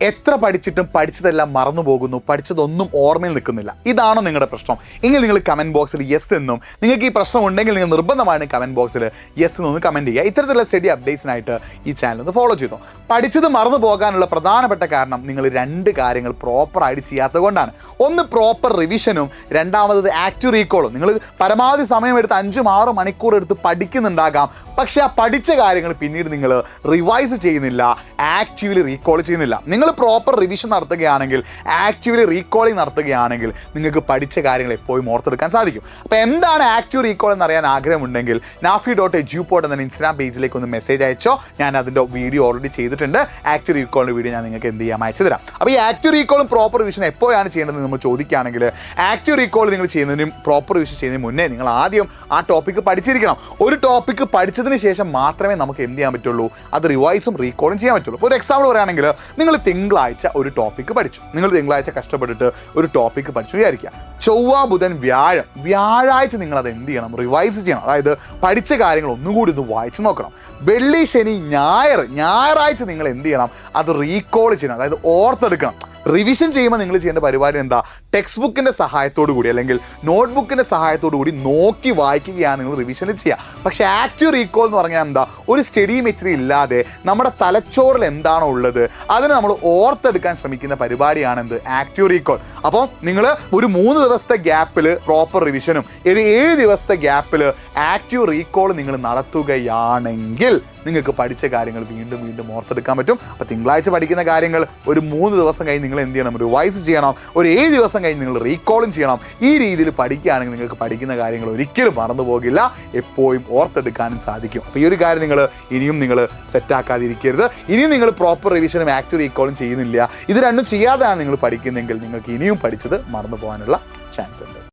എത്ര പഠിച്ചിട്ടും പഠിച്ചതെല്ലാം മറന്നു പോകുന്നു, പഠിച്ചതൊന്നും ഓർമ്മയിൽ നിൽക്കുന്നില്ല. ഇതാണോ നിങ്ങളുടെ പ്രശ്നം? എങ്കിൽ നിങ്ങൾ കമൻറ്റ് ബോക്സിൽ യെസ് എന്നും, നിങ്ങൾക്ക് ഈ പ്രശ്നം ഉണ്ടെങ്കിൽ നിങ്ങൾ നിർബന്ധമായും കമൻറ്റ് ബോക്സിൽ യെസ് എന്നൊന്ന് കമൻറ്റ് ചെയ്യുക. ഇത്തരത്തിലുള്ള സ്റ്റഡി അപ്ഡേറ്റ്സിനായിട്ട് ഈ ചാനൽ ഒന്ന് ഫോളോ ചെയ്തോ. പഠിച്ചത് മറന്നു പോകാനുള്ള പ്രധാനപ്പെട്ട കാരണം നിങ്ങൾ രണ്ട് കാര്യങ്ങൾ പ്രോപ്പറായിട്ട് ചെയ്യാത്തത് കൊണ്ടാണ്. ഒന്ന് പ്രോപ്പർ റിവിഷനും, രണ്ടാമത് ആക്റ്റീവ് റീകോളും. നിങ്ങൾ പരമാവധി സമയമെടുത്ത് 5-6 മണിക്കൂർ എടുത്ത് പഠിക്കുന്നുണ്ടാകാം, പക്ഷേ ആ പഠിച്ച കാര്യങ്ങൾ പിന്നീട് നിങ്ങൾ റിവൈസ് ചെയ്യുന്നില്ല, ആക്റ്റീവ്ലി റീകോൾ ചെയ്യുന്നില്ല. നിങ്ങൾ പ്രോപ്പർ റിവിഷൻ നടത്തുകയാണെങ്കിൽ, ആക്റ്റീവ്ലി റീകോളിംഗ് നടത്തുകയാണെങ്കിൽ നിങ്ങൾക്ക് പഠിച്ച കാര്യങ്ങൾ എപ്പോഴും ഓർത്തെടുക്കാൻ സാധിക്കും. അപ്പോൾ എന്താണ് ആക്റ്റീവ് റീകോൾ എന്നറിയാൻ ആഗ്രഹമുണ്ടെങ്കിൽ nafi.edupod എന്ന ഇൻസ്റ്റാഗ്രാം പേജിലേക്ക് ഒന്ന് മെസ്സേജ് അയച്ചോ. ഞാൻ അതിൻ്റെ വീഡിയോ ഓൾറെഡി ചെയ്തിട്ടുണ്ട്. ആക്റ്റീവ് റീകോളിൻ്റെ വീഡിയോ ഞാൻ നിങ്ങൾക്ക് എന്ത് ചെയ്യാം, അയച്ചു തരാം. അപ്പോൾ ഈ ആക്റ്റീവ് റീകോളും പ്രോപ്പർ റിവിഷൻ എപ്പോഴാണ് ചെയ്യേണ്ടതെന്ന് നമ്മൾ ചോദിക്കുകയാണെങ്കിൽ, ആക്റ്റീവ് റീകോൾ നിങ്ങൾ ചെയ്യുന്നതിനും പ്രോപ്പർ റിവിഷൻ ചെയ്യുന്നതിന് മുന്നേ നിങ്ങൾ ആദ്യം ആ ടോപ്പിക്ക് പഠിച്ചിരിക്കണം. ഒരു ടോപ്പിക്ക് പഠിച്ചതിന് ശേഷം മാത്രമേ നമുക്ക് എന്ത് ചെയ്യാൻ പറ്റുള്ളൂ, അത് റിവൈസും റീകോളും ചെയ്യാൻ പറ്റുള്ളൂ. ഒരു എക്സാമ്പിൾ പറയുകയാണെങ്കിൽ, നിങ്ങൾ തിങ്കളാഴ്ച ഒരു ടോപ്പിക്ക് പഠിച്ചു. നിങ്ങൾ തിങ്കളാഴ്ച കഷ്ടപ്പെട്ടിട്ട് ഒരു ടോപ്പിക്ക് പഠിച്ചു വിചാരിക്കുക. ചൊവ്വ, ബുധൻ, വ്യാഴാഴ്ച നിങ്ങൾ അത് എന്ത് ചെയ്യണം, റിവൈസ് ചെയ്യണം. അതായത് പഠിച്ച കാര്യങ്ങൾ ഒന്നുകൂടി ഒന്ന് വായിച്ച് നോക്കണം. വെള്ളി, ശനി, ഞായറാഴ്ച നിങ്ങൾ എന്ത് ചെയ്യണം, അത് റീകോൾ ചെയ്യണം, അതായത് ഓർത്തെടുക്കണം. റിവിഷൻ ചെയ്യുമ്പോൾ നിങ്ങൾ ചെയ്യേണ്ട പരിപാടി എന്താ, ടെക്സ്റ്റ് ബുക്കിൻ്റെ സഹായത്തോടു കൂടി അല്ലെങ്കിൽ നോട്ട്ബുക്കിൻ്റെ സഹായത്തോടു കൂടി നോക്കി വായിക്കുകയാണ് നിങ്ങൾ റിവിഷൻ ചെയ്യുക. പക്ഷേ ആക്റ്റീവ് റീകോൾ എന്ന് പറഞ്ഞാൽ എന്താ, ഒരു സ്റ്റഡി മെറ്റീരിയൽ ഇല്ലാതെ നമ്മുടെ തലച്ചോറിൽ എന്താണോ ഉള്ളത് അതിന് നമ്മൾ ഓർത്തെടുക്കാൻ ശ്രമിക്കുന്ന പരിപാടിയാണ് എന്ത്, ആക്റ്റീവ് റീകോൾ. അപ്പോൾ നിങ്ങൾ ഒരു 3 ദിവസത്തെ ഗ്യാപ്പിൽ പ്രോപ്പർ റിവിഷനും 7 ദിവസത്തെ ഗ്യാപ്പിൽ ആക്റ്റീവ് റീകോൾ നിങ്ങൾ നടത്തുകയാണെങ്കിൽ നിങ്ങൾക്ക് പഠിച്ച കാര്യങ്ങൾ വീണ്ടും വീണ്ടും ഓർത്തെടുക്കാൻ പറ്റും. അപ്പോൾ തിങ്കളാഴ്ച പഠിക്കുന്ന കാര്യങ്ങൾ ഒരു 3 ദിവസം കഴിഞ്ഞ് നിങ്ങൾ എന്ത് ചെയ്യണം, റിവൈസ് ചെയ്യണം. ഒരു 7 ദിവസം കഴിഞ്ഞ് നിങ്ങൾ റീകോളും ചെയ്യണം. ഈ രീതിയിൽ പഠിക്കുകയാണെങ്കിൽ നിങ്ങൾക്ക് പഠിക്കുന്ന കാര്യങ്ങൾ ഒരിക്കലും മറന്നു പോകില്ല, എപ്പോഴും ഓർത്തെടുക്കാനും സാധിക്കും. അപ്പോൾ ഈ ഒരു കാര്യം ഇനിയും നിങ്ങൾ സെറ്റാക്കാതിരിക്കരുത്. ഇനിയും നിങ്ങൾ പ്രോപ്പർ റിവിഷനും ആക്റ്റീവ് റീകോളും ചെയ്യുന്നില്ല, ഇത് രണ്ടും ചെയ്യാതെയാണ് നിങ്ങൾ പഠിക്കുന്നതെങ്കിൽ നിങ്ങൾക്ക് ഇനിയും പഠിച്ചത് മറന്നു പോകാനുള്ള ചാൻസ് ഉണ്ട്.